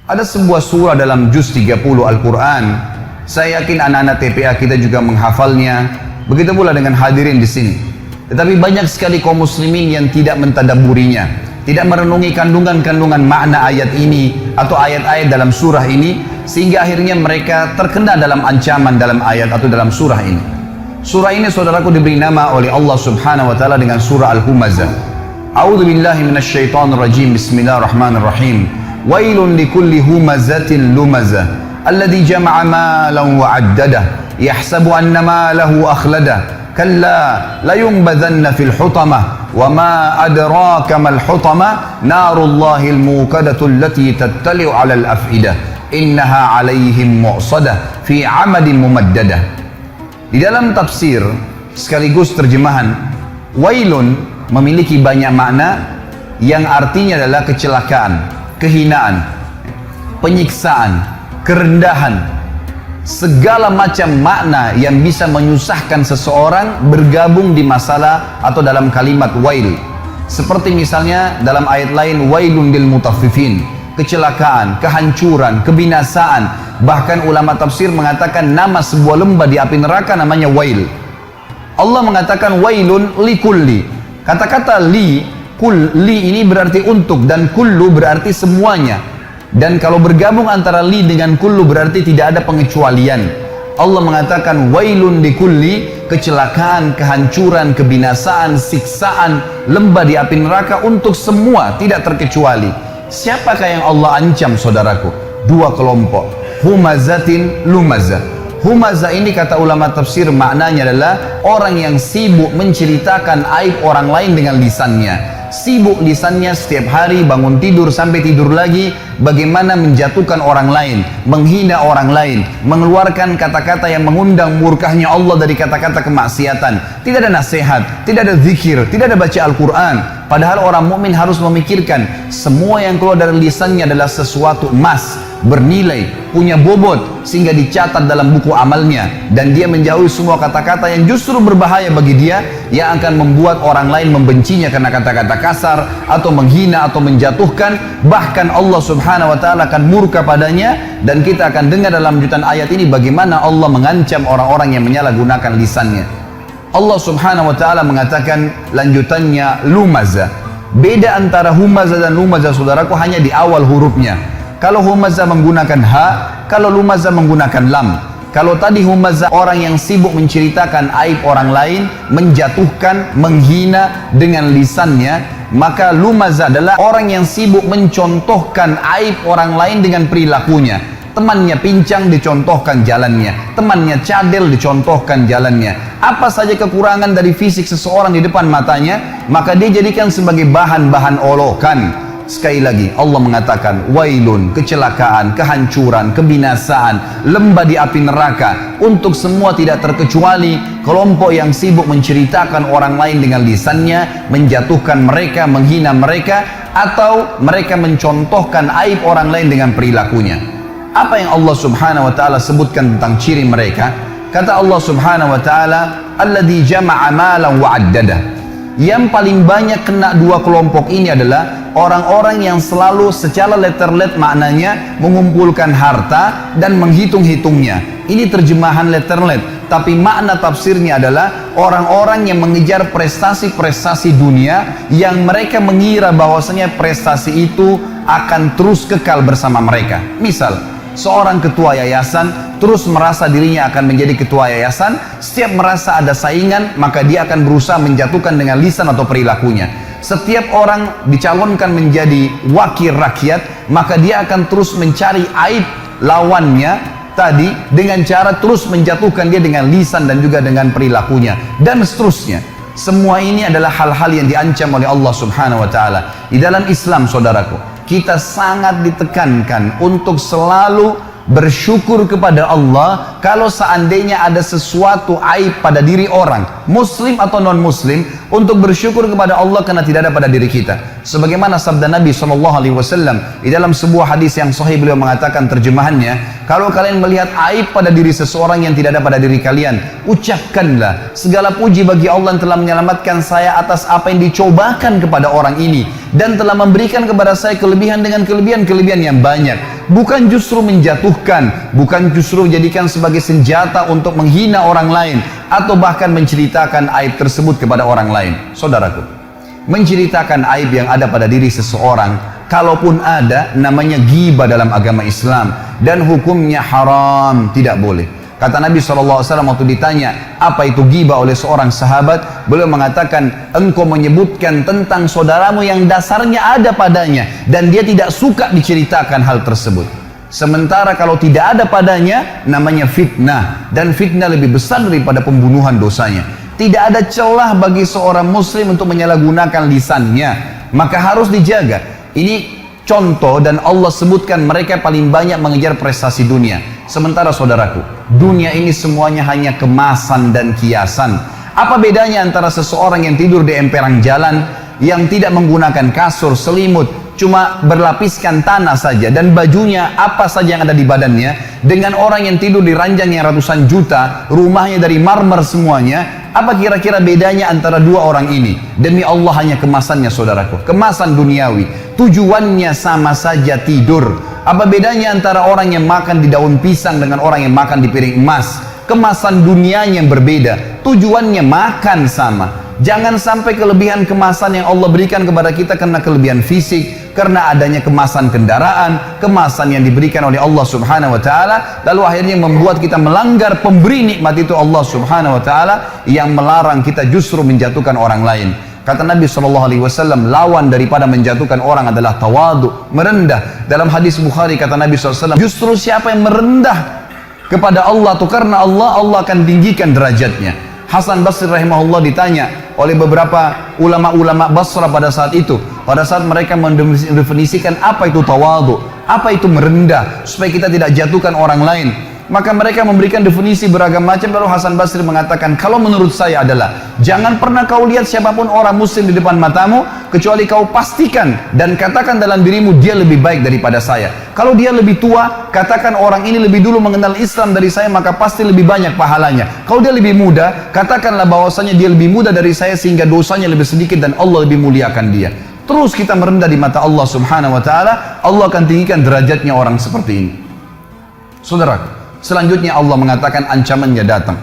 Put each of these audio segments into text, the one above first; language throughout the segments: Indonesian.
Ada sebuah surah dalam juz 30 Al-Quran. Saya yakin anak-anak TPA kita juga menghafalnya. Begitu pula dengan hadirin di sini. Tetapi banyak sekali kaum muslimin yang tidak mentadabburinya, tidak merenungi kandungan-kandungan makna ayat ini atau ayat-ayat dalam surah ini, sehingga akhirnya mereka terkena dalam ancaman dalam ayat atau dalam surah ini. Surah ini saudaraku diberi nama oleh Allah Subhanahu wa taala dengan surah Al-Humazah. A'udzu billahi minasyaitonir rajim. Bismillahirrahmanirrahim. Wailun likulli humazatin lumazah alladzi jama'a malan wa 'addadah yahsabu anna malahu akhladah kalla layunbadhanna fil hutamah wa ma adraka mal hutamah narullahil muqadatu allati tattali'u 'alal afidah innaha 'alaihim mu'sadah fi 'amadin mumaddadah. Di dalam tafsir sekaligus terjemahan, wailun memiliki banyak makna yang artinya adalah kecelakaan, kehinaan, penyiksaan, kerendahan, segala macam makna yang bisa menyusahkan seseorang bergabung di masalah atau dalam kalimat wail. Seperti misalnya dalam ayat lain, wailun lil mutaffifin, kecelakaan, kehancuran, kebinasaan. Bahkan ulama tafsir mengatakan nama sebuah lembah di api neraka namanya wail. Allah mengatakan wailun likulli. Kata-kata li ini berarti untuk, dan kullu berarti semuanya. Dan kalau bergabung antara li dengan kullu berarti tidak ada pengecualian. Allah mengatakan wailun likulli, kecelakaan, kehancuran, kebinasaan, siksaan, lembah di api neraka untuk semua, tidak terkecuali. Siapakah yang Allah ancam saudaraku? Dua kelompok, humazatin lumazah. Humazah ini kata ulama tafsir maknanya adalah orang yang sibuk menceritakan aib orang lain dengan lisannya. Sibuk lisannya setiap hari bangun tidur sampai tidur lagi bagaimana menjatuhkan orang lain, menghina orang lain, mengeluarkan kata-kata yang mengundang murkahnya Allah dari kata-kata kemaksiatan. Tidak ada nasihat, tidak ada zikir, tidak ada baca Al-Quran. Padahal orang mukmin harus memikirkan semua yang keluar dari lisannya adalah sesuatu emas, bernilai, punya bobot, sehingga dicatat dalam buku amalnya, dan dia menjauhi semua kata-kata yang justru berbahaya bagi dia, yang akan membuat orang lain membencinya karena kata-kata kasar atau menghina atau menjatuhkan. Bahkan Allah Subhanahu wa taala akan murka padanya, dan kita akan dengar dalam lanjutan ayat ini bagaimana Allah mengancam orang-orang yang menyalahgunakan lisannya. Allah Subhanahu wa taala mengatakan lanjutannya lumazah. Beda antara humazah dan lumazah saudaraku hanya di awal hurufnya. Kalau humazah menggunakan ha, kalau lumazah menggunakan lam. Kalau tadi humazah orang yang sibuk menceritakan aib orang lain, menjatuhkan, menghina dengan lisannya, maka lumazah adalah orang yang sibuk mencontohkan aib orang lain dengan perilakunya. Temannya pincang dicontohkan jalannya, temannya cadel dicontohkan jalannya. Apa saja kekurangan dari fisik seseorang di depan matanya, maka dia jadikan sebagai bahan-bahan olokan. Sekali lagi Allah mengatakan wailun, kecelakaan, kehancuran, kebinasaan, lembah di api neraka untuk semua tidak terkecuali kelompok yang sibuk menceritakan orang lain dengan lisannya, menjatuhkan mereka, menghina mereka, atau mereka mencontohkan aib orang lain dengan perilakunya. Apa yang Allah Subhanahu wa taala sebutkan tentang ciri mereka? Kata Allah Subhanahu wa taala, alladzi jama'a malan wa 'addadah. Yang paling banyak kena dua kelompok ini adalah orang-orang yang selalu secara letter-let maknanya mengumpulkan harta dan menghitung-hitungnya. Ini terjemahan letter-let, tapi makna tafsirnya adalah orang-orang yang mengejar prestasi-prestasi dunia yang mereka mengira bahwasanya prestasi itu akan terus kekal bersama mereka. Misal, seorang ketua yayasan terus merasa dirinya akan menjadi ketua yayasan. Setiap merasa ada saingan, maka dia akan berusaha menjatuhkan dengan lisan atau perilakunya. Setiap orang dicalonkan menjadi wakil rakyat, maka dia akan terus mencari aib lawannya tadi dengan cara terus menjatuhkan dia dengan lisan dan juga dengan perilakunya, dan seterusnya. Semua ini adalah hal-hal yang diancam oleh Allah Subhanahu wa taala. Di dalam Islam saudaraku, kita sangat ditekankan untuk selalu bersyukur kepada Allah kalau seandainya ada sesuatu aib pada diri orang, muslim atau non muslim, untuk bersyukur kepada Allah karena tidak ada pada diri kita. Sebagaimana sabda Nabi SAW di dalam sebuah hadis yang sahih, beliau mengatakan terjemahannya, kalau kalian melihat aib pada diri seseorang yang tidak ada pada diri kalian, ucapkanlah segala puji bagi Allah yang telah menyelamatkan saya atas apa yang dicobakan kepada orang ini, dan telah memberikan kepada saya kelebihan dengan kelebihan-kelebihan yang banyak. bukan justru menjatuhkan, bukan justru jadikan sebagai senjata untuk menghina orang lain atau bahkan menceritakan aib tersebut kepada orang lain. Saudaraku, menceritakan aib yang ada pada diri seseorang, kalaupun ada, namanya ghibah dalam agama Islam dan hukumnya haram, tidak boleh. Kata Nabi SAW waktu ditanya apa itu ghibah oleh seorang sahabat, beliau mengatakan, engkau menyebutkan tentang saudaramu yang dasarnya ada padanya dan dia tidak suka diceritakan hal tersebut. Sementara kalau tidak ada padanya, namanya fitnah, dan fitnah lebih besar daripada pembunuhan dosanya. Tidak ada celah bagi seorang muslim untuk menyalahgunakan lisannya, maka harus dijaga. Ini contoh, dan Allah sebutkan mereka paling banyak mengejar prestasi dunia. Sementara saudaraku, dunia ini semuanya hanya kemasan dan kiasan. Apa bedanya antara seseorang yang tidur di emperan jalan, yang tidak menggunakan kasur, selimut, cuma berlapiskan tanah saja, dan bajunya apa saja yang ada di badannya, dengan orang yang tidur di ranjang yang ratusan juta, rumahnya dari marmer semuanya? Apa kira-kira bedanya antara dua orang ini? Demi Allah, hanya kemasannya saudaraku, kemasan duniawi. Tujuannya sama saja, tidur. Apa bedanya antara orang yang makan di daun pisang dengan orang yang makan di piring emas? Kemasan dunianya yang berbeda, tujuannya makan sama. Jangan sampai kelebihan kemasan yang Allah berikan kepada kita karena kelebihan fisik, karena adanya kemasan kendaraan, kemasan yang diberikan oleh Allah Subhanahu wa taala, lalu akhirnya membuat kita melanggar pemberi nikmat itu, Allah Subhanahu wa taala, yang melarang kita justru menjatuhkan orang lain. Kata Nabi SAW, lawan daripada menjatuhkan orang adalah tawadu, merendah. Dalam hadis Bukhari kata Nabi SAW, justru siapa yang merendah kepada Allah itu karena Allah, Allah akan tinggikan derajatnya. Hasan Basri rahimahullah ditanya oleh beberapa ulama-ulama Basra pada saat itu, pada saat mereka mendefinisikan apa itu tawadu, apa itu merendah, supaya kita tidak jatuhkan orang lain. Maka mereka memberikan definisi beragam macam. Lalu Hasan Basri mengatakan, kalau menurut saya adalah, jangan pernah kau lihat siapapun orang muslim di depan matamu, kecuali kau pastikan dan katakan dalam dirimu, dia lebih baik daripada saya. Kalau dia lebih tua, katakan orang ini lebih dulu mengenal Islam dari saya, maka pasti lebih banyak pahalanya. Kalau dia lebih muda, katakanlah bahwasanya dia lebih muda dari saya, sehingga dosanya lebih sedikit dan Allah lebih muliakan dia. Terus kita merendah di mata Allah Subhanahu wa taala, Allah akan tinggikan derajatnya orang seperti ini. Saudara, selanjutnya Allah mengatakan ancamannya datang.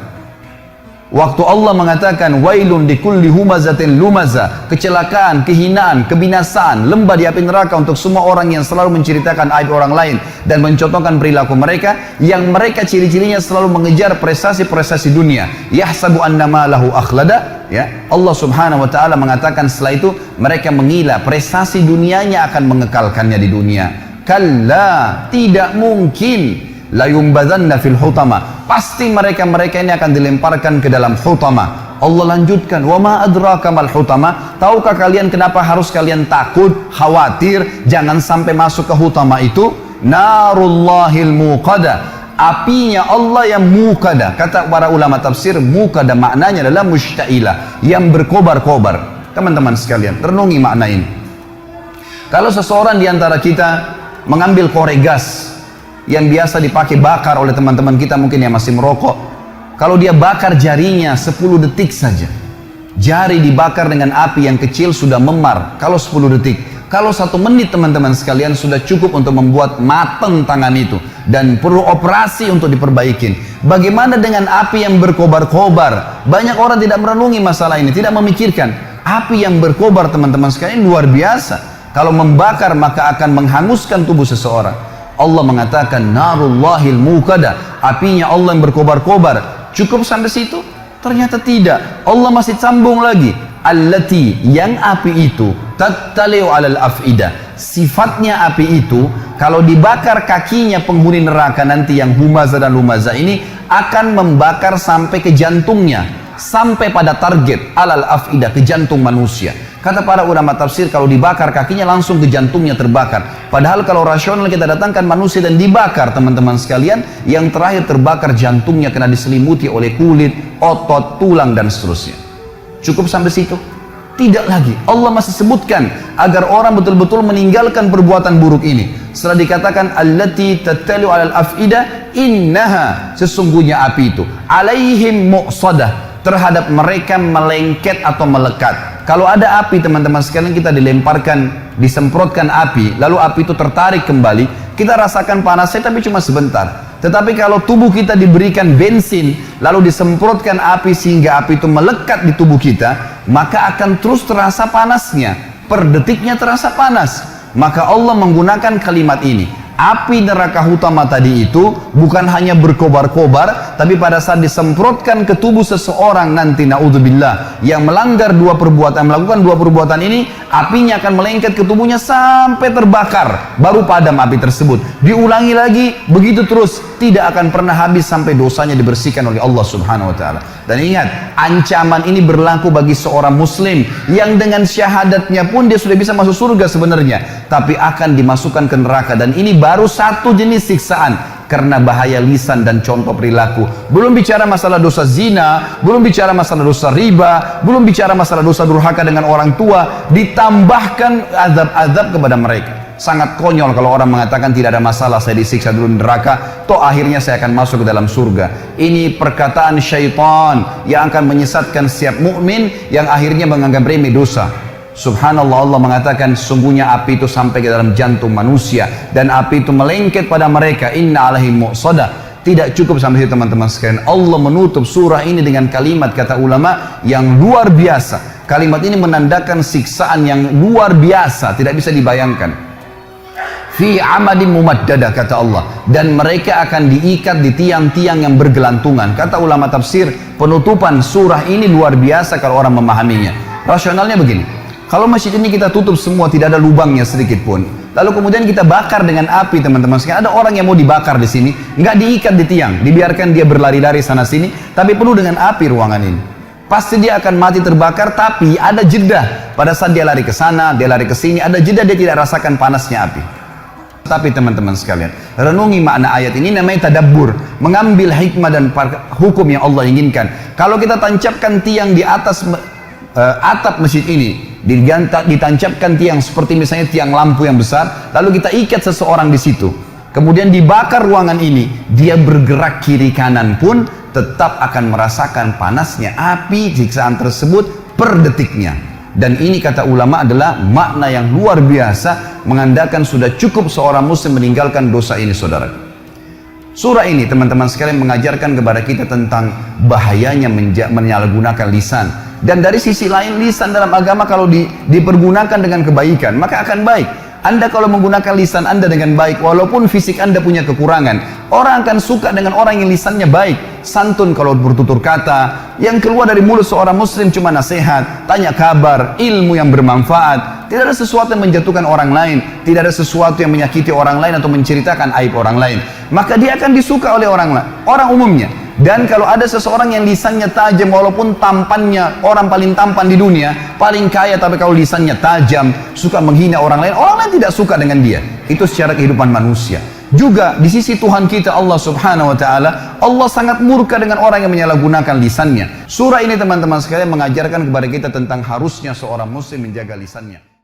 Waktu Allah mengatakan wailun likulli humazatin lumaza, kecelakaan, kehinaan, kebinasaan, lembah di api neraka untuk semua orang yang selalu menceritakan aib orang lain dan mencontohkan perilaku mereka, yang mereka ciri-cirinya selalu mengejar prestasi-prestasi dunia. Yahsabu annama lahu akhlada, ya. Allah Subhanahu wa taala mengatakan setelah itu mereka mengira prestasi dunianya akan mengekalkannya di dunia. Kalla, tidak mungkin. La yumbadzanna fil hutama, pasti mereka-mereka ini akan dilemparkan ke dalam hutama. Allah lanjutkan, wa ma adraka mal hutama, tahukah kalian kenapa harus kalian takut, khawatir jangan sampai masuk ke hutama itu? Narullahil muqada, apinya Allah yang muqada. Kata para ulama tafsir, muqada maknanya adalah mushtailah, yang berkobar-kobar. Teman-teman sekalian, renungi makna ini. Kalau seseorang di antara kita mengambil korek gas yang biasa dipakai bakar oleh teman-teman kita mungkin yang masih merokok, kalau dia bakar jarinya 10 detik saja, jari dibakar dengan api yang kecil sudah memar kalau 10 detik. Kalau 1 menit teman-teman sekalian sudah cukup untuk membuat matang tangan itu dan perlu operasi untuk diperbaikin. Bagaimana dengan api yang berkobar-kobar? Banyak orang tidak merenungi masalah ini, tidak memikirkan api yang berkobar teman-teman sekalian luar biasa. Kalau membakar maka akan menghanguskan tubuh seseorang. Allah mengatakan narullahil muqada, apinya Allah yang berkobar-kobar. Cukup sampai situ? Ternyata tidak. Allah masih sambung lagi, allati, yang api itu tattali'u alal afidah, sifatnya api itu kalau dibakar kakinya penghuni neraka nanti yang humaza dan lumaza ini akan membakar sampai ke jantungnya, sampai pada target alal afidah, ke jantung manusia. Kata para ulama tafsir, kalau dibakar kakinya langsung ke jantungnya terbakar. Padahal kalau rasional kita datangkan manusia dan dibakar teman-teman sekalian, yang terakhir terbakar jantungnya karena diselimuti oleh kulit, otot, tulang dan seterusnya. Cukup sampai situ? Tidak lagi. Allah masih sebutkan agar orang betul-betul meninggalkan perbuatan buruk ini. Setelah dikatakan allati tattalu alal afida, innaha, sesungguhnya api itu alaihim muqsadah, terhadap mereka melengket atau melekat. Kalau ada api teman-teman sekalian, kita dilemparkan, disemprotkan api, lalu api itu tertarik kembali, kita rasakan panasnya tapi cuma sebentar. Tetapi kalau tubuh kita diberikan bensin, lalu disemprotkan api sehingga api itu melekat di tubuh kita, maka akan terus terasa panasnya. Per detiknya terasa panas. Maka Allah menggunakan kalimat ini. Api neraka utama tadi itu bukan hanya berkobar-kobar, tapi pada saat disemprotkan ke tubuh seseorang nanti, naudzubillah, yang melanggar melakukan dua perbuatan ini, apinya akan melengket ke tubuhnya sampai terbakar, baru padam api tersebut. Diulangi lagi, begitu terus, tidak akan pernah habis sampai dosanya dibersihkan oleh Allah Subhanahu wa taala. Dan ingat, ancaman ini berlaku bagi seorang muslim yang dengan syahadatnya pun dia sudah bisa masuk surga sebenarnya, tapi akan dimasukkan ke neraka. Dan ini baru satu jenis siksaan karena bahaya lisan dan contoh perilaku. Belum bicara masalah dosa zina, belum bicara masalah dosa riba, belum bicara masalah dosa durhaka dengan orang tua, ditambahkan azab-azab kepada mereka. Sangat konyol kalau orang mengatakan tidak ada masalah, saya disiksa dulu di neraka, toh akhirnya saya akan masuk ke dalam surga. Ini perkataan syaitan yang akan menyesatkan setiap mukmin yang akhirnya menganggap remeh dosa. Subhanallah, Allah mengatakan sungguhnya api itu sampai ke dalam jantung manusia dan api itu melengket pada mereka. Inna alaihim muqsadah. Tidak cukup sampai situ teman-teman sekalian. Allah menutup surah ini dengan kalimat, kata ulama, yang luar biasa. Kalimat ini menandakan siksaan yang luar biasa, tidak bisa dibayangkan. Fi amadin mumaddadah, kata Allah, dan mereka akan diikat di tiang-tiang yang bergelantungan. Kata ulama tafsir, penutupan surah ini luar biasa kalau orang memahaminya. Rasionalnya begini, kalau masjid ini kita tutup semua, tidak ada lubangnya sedikit pun, lalu kemudian kita bakar dengan api, teman-teman sekalian, ada orang yang mau dibakar di sini, nggak diikat di tiang, dibiarkan dia berlari-lari sana sini, tapi penuh dengan api ruangan ini. Pasti dia akan mati terbakar, tapi ada jeda pada saat dia lari ke sana, dia lari ke sini, ada jeda, dia tidak rasakan panasnya api. Tapi teman-teman sekalian, renungi makna ayat ini, namanya tadabbur, mengambil hikmah dan hukum yang Allah inginkan. Kalau kita tancapkan tiang di atas atap masjid ini, ditancapkan tiang seperti misalnya tiang lampu yang besar, lalu kita ikat seseorang di situ, kemudian dibakar ruangan ini, dia bergerak kiri kanan pun tetap akan merasakan panasnya api siksaan tersebut per detiknya. Dan ini kata ulama adalah makna yang luar biasa, menandakan sudah cukup seorang muslim meninggalkan dosa ini, saudara. Surah ini teman-teman sekalian mengajarkan kepada kita tentang bahayanya menyalahgunakan lisan. Dan dari sisi lain, lisan dalam agama kalau dipergunakan dengan kebaikan, maka akan baik. Anda kalau menggunakan lisan Anda dengan baik, walaupun fisik Anda punya kekurangan, orang akan suka dengan orang yang lisannya baik, santun kalau bertutur kata, yang keluar dari mulut seorang muslim cuma nasihat, tanya kabar, ilmu yang bermanfaat, tidak ada sesuatu yang menjatuhkan orang lain, tidak ada sesuatu yang menyakiti orang lain atau menceritakan aib orang lain, maka dia akan disuka oleh orang umumnya. Dan kalau ada seseorang yang lisannya tajam, walaupun tampannya orang paling tampan di dunia, paling kaya, tapi kalau lisannya tajam, suka menghina orang lain tidak suka dengan dia. Itu secara kehidupan manusia. Juga di sisi Tuhan kita Allah Subhanahu wa taala, Allah sangat murka dengan orang yang menyalahgunakan lisannya. Surah ini teman-teman sekalian mengajarkan kepada kita tentang harusnya seorang muslim menjaga lisannya.